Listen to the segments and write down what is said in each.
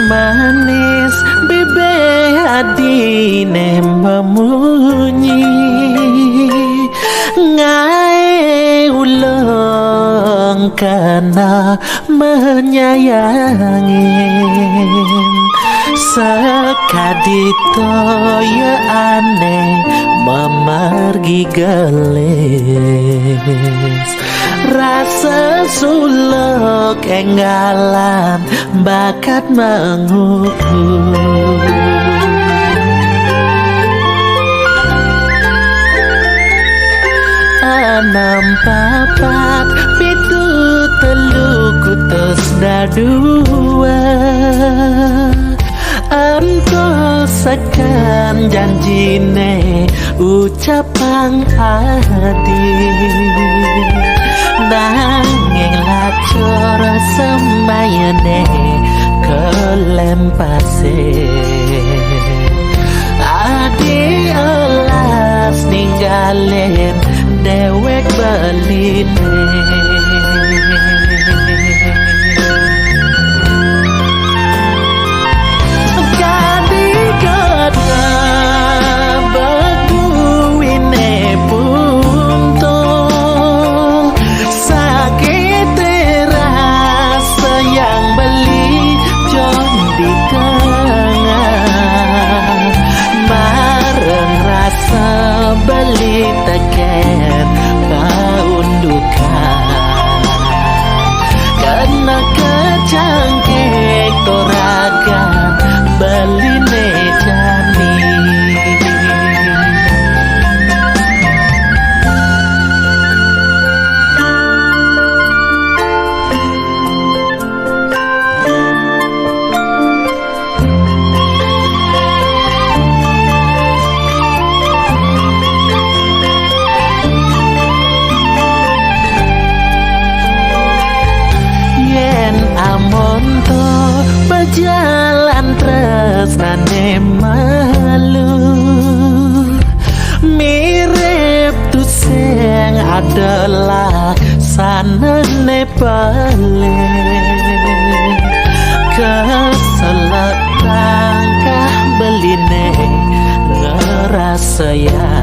manis bebe adine memunyi ngai ulung karena menyayangin sekadito ya aneh memargi gelis rasa suluk enggalan bakat mengukur enam papat pitu telu kutus dadua antosakan janjine ucapan hati nanging lacur semayane kelempase adi elas ninggalin dewek beline beli teken paundukan karena kecangkik toragan beli nejani berjalan tresnane malu mirip tu sing adalah sanane balik keselak tangkah beline ngerasa ya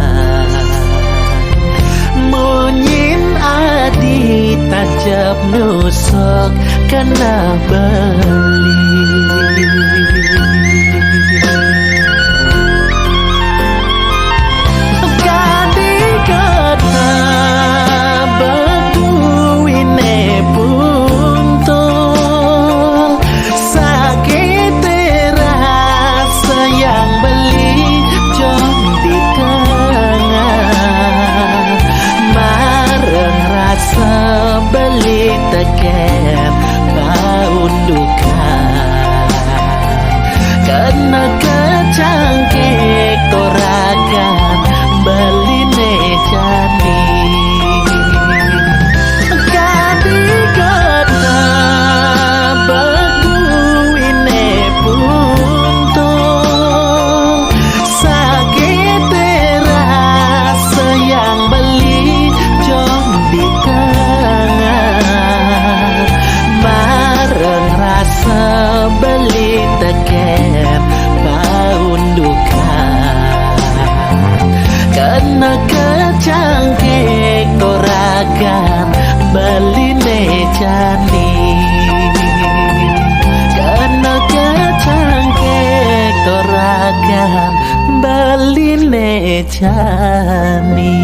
munyin adi tajab nusuk kena beli gadi kata beduine buntung sakit rasa yang beli jom di tengah mareng rasa beli teken paundukan karena kecangkik toragan beline jani gadi kata beduine buntung sakit rasa yang beli jom di tengah mareng rasa beli teken paundukan karena kecangkik toragan beline jani karena kecangkik toragan beline jani